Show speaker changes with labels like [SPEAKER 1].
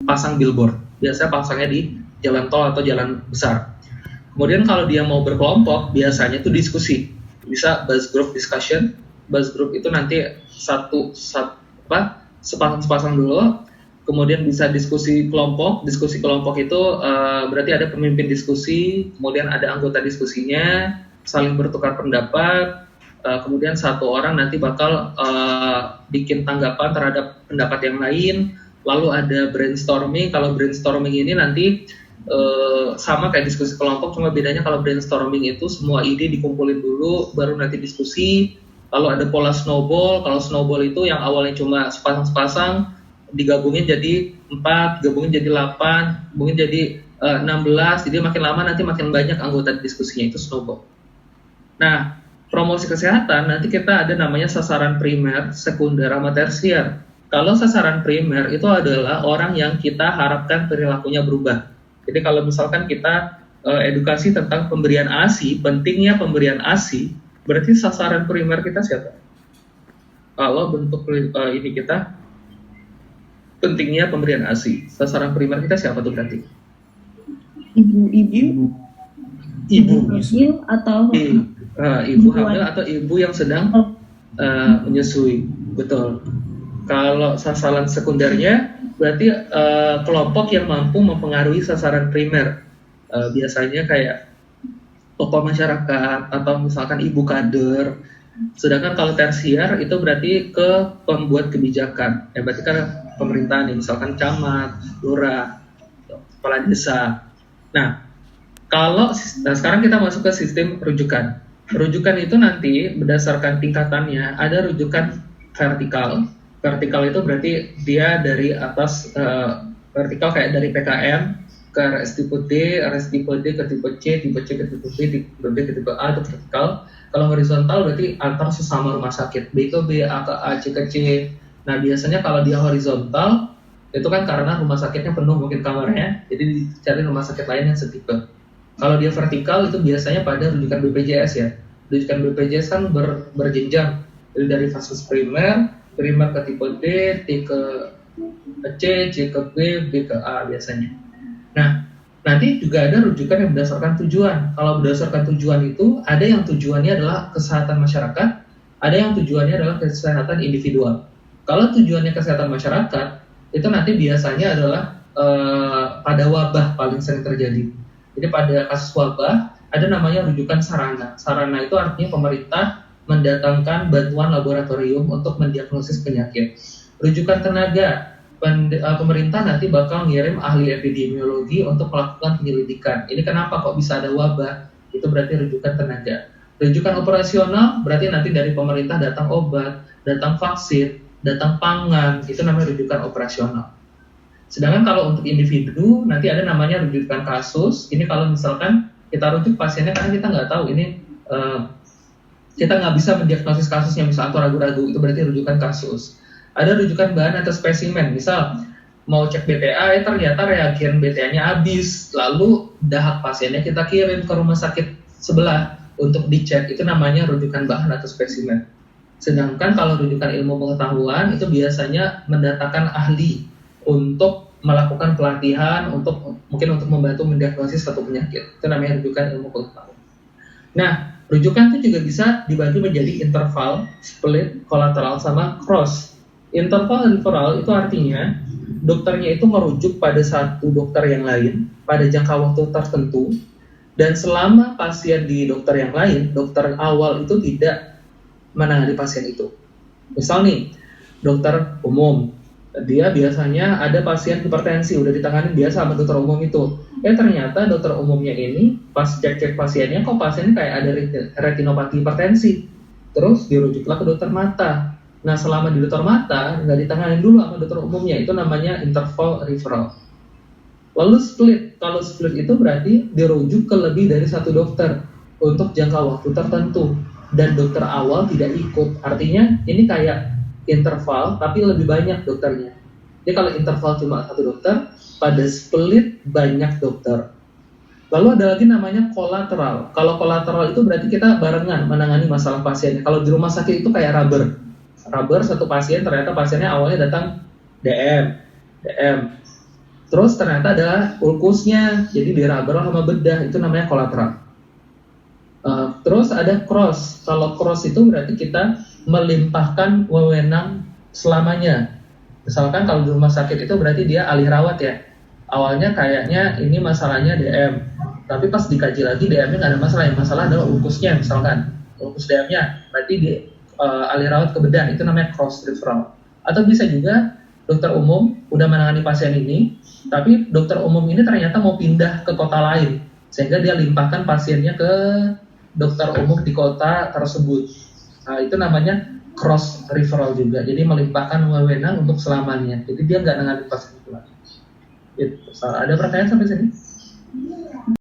[SPEAKER 1] pasang billboard. Biasanya pasangnya di jalan tol atau jalan besar. Kemudian kalau dia mau berkelompok, biasanya itu diskusi. Bisa buzz group discussion. Buzz group itu nanti sepasang dulu. Kemudian bisa diskusi kelompok. Diskusi kelompok itu berarti ada pemimpin diskusi, kemudian ada anggota diskusinya, saling bertukar pendapat. Kemudian satu orang nanti bakal bikin tanggapan terhadap pendapat yang lain. Lalu ada brainstorming. Kalau brainstorming ini nanti sama kayak diskusi kelompok, cuma bedanya kalau brainstorming itu semua ide dikumpulin dulu, baru nanti diskusi. Lalu ada pola snowball. Kalau snowball itu yang awalnya cuma sepasang-sepasang, digabungin jadi 4, gabungin jadi 8, gabungin jadi 16. Jadi makin lama nanti makin banyak anggota diskusinya, itu snowball. Nah, promosi kesehatan nanti kita ada namanya sasaran primer, sekunder, sama tersier. Kalau sasaran primer itu adalah orang yang kita harapkan perilakunya berubah. Jadi kalau misalkan kita edukasi tentang pemberian ASI, pentingnya pemberian ASI, berarti sasaran primer kita siapa? Kalau bentuk ini kita, pentingnya pemberian ASI, sasaran primer kita siapa tuh berarti?
[SPEAKER 2] Ibu atau
[SPEAKER 1] ibu hamil atau ibu yang sedang menyusui, betul. Kalau sasaran sekundernya berarti kelompok yang mampu mempengaruhi sasaran primer, biasanya kayak tokoh masyarakat atau misalkan ibu kader. Sedangkan kalau tersier itu berarti ke pembuat kebijakan, berarti kan pemerintahan, misalkan camat, lurah, kepala desa. Nah, sekarang kita masuk ke sistem rujukan. Rujukan itu nanti berdasarkan tingkatannya, ada rujukan vertikal. Vertikal itu berarti dia dari atas, vertikal kayak dari PKM ke RS tipe D, RS tipe D ke tipe C ke tipe B, tipe B ke tipe A, itu vertikal. Kalau horizontal berarti antar sesama rumah sakit, B ke B, A ke A, C ke C. Nah, biasanya kalau dia horizontal, itu kan karena rumah sakitnya penuh mungkin kamarnya, jadi dicari rumah sakit lain yang setipe. Kalau dia vertikal itu biasanya pada rujukan BPJS ya. Rujukan BPJS kan berjenjang. Jadi dari fase primer ke tipe D, T ke C, C ke B, B ke A biasanya. Nah, nanti juga ada rujukan yang berdasarkan tujuan. Kalau berdasarkan tujuan itu, ada yang tujuannya adalah kesehatan masyarakat, ada yang tujuannya adalah kesehatan individual. Kalau tujuannya kesehatan masyarakat, itu nanti biasanya adalah pada wabah paling sering terjadi. Jadi pada kasus wabah, ada namanya rujukan sarana. Sarana itu artinya pemerintah mendatangkan bantuan laboratorium untuk mendiagnosis penyakit. Rujukan tenaga, pemerintah nanti bakal ngirim ahli epidemiologi untuk melakukan penyelidikan. Ini kenapa kok bisa ada wabah? Itu berarti rujukan tenaga. Rujukan operasional berarti nanti dari pemerintah datang obat, datang vaksin, datang pangan, itu namanya rujukan operasional. Sedangkan kalau untuk individu nanti ada namanya rujukan kasus. Ini kalau misalkan kita rujuk pasiennya karena kita nggak tahu ini, kita nggak bisa mendiagnosis kasusnya, misal atau ragu-ragu, itu berarti rujukan kasus. Ada rujukan bahan atau spesimen, misal mau cek BTA, ternyata reagen BTA-nya habis, lalu dahak pasiennya kita kirim ke rumah sakit sebelah untuk dicek, itu namanya rujukan bahan atau spesimen. Sedangkan kalau rujukan ilmu pengetahuan itu biasanya mendatangkan ahli untuk melakukan pelatihan, mungkin untuk membantu mendiagnosis suatu penyakit, itu namanya rujukan ilmu pengetahuan. Nah, rujukan itu juga bisa dibagi menjadi interval, split, kolateral, sama cross. Interval referral itu artinya dokternya itu merujuk pada satu dokter yang lain pada jangka waktu tertentu, dan selama pasien di dokter yang lain, dokter awal itu tidak menangani pasien itu. Misal nih, dokter umum, dia biasanya ada pasien hipertensi, udah ditangani biasa sama dokter umum itu. Ternyata dokter umumnya ini pas cek pasiennya, kok pasiennya kayak ada retinopati hipertensi. Terus dirujuklah ke dokter mata. Nah, selama di dokter mata nggak ditangani dulu sama dokter umumnya, itu namanya interval referral. Lalu split, kalau split itu berarti dirujuk ke lebih dari satu dokter untuk jangka waktu tertentu, dan dokter awal tidak ikut. Artinya ini kayak interval tapi lebih banyak dokternya. Jadi kalau interval cuma satu dokter, pada split banyak dokter. Lalu ada lagi namanya kolateral. Kalau kolateral itu berarti kita barengan menangani masalah pasiennya. Kalau di rumah sakit itu kayak rubber satu pasien, ternyata pasiennya awalnya datang DM, Terus ternyata ada ulkusnya, jadi diraba sama bedah, itu namanya kolateral. Terus ada cross. Kalau cross itu berarti kita melimpahkan wewenang selamanya. Misalkan kalau di rumah sakit itu berarti dia alih rawat ya. Awalnya kayaknya ini masalahnya DM, tapi pas dikaji lagi DM-nya nggak ada masalah. Yang masalah adalah ulkusnya, misalkan ulkus DM-nya, berarti di alih rawat ke bedah, itu namanya cross referral. Atau bisa juga dokter umum udah menangani pasien ini, tapi dokter umum ini ternyata mau pindah ke kota lain, sehingga dia limpahkan pasiennya ke dokter umum di kota tersebut. Nah, itu namanya cross referral juga. Jadi melimpahkan wewenang untuk selamanya. Jadi dia nggak nangani pasien itu lagi. Gitu. Ada pertanyaan sampai sini?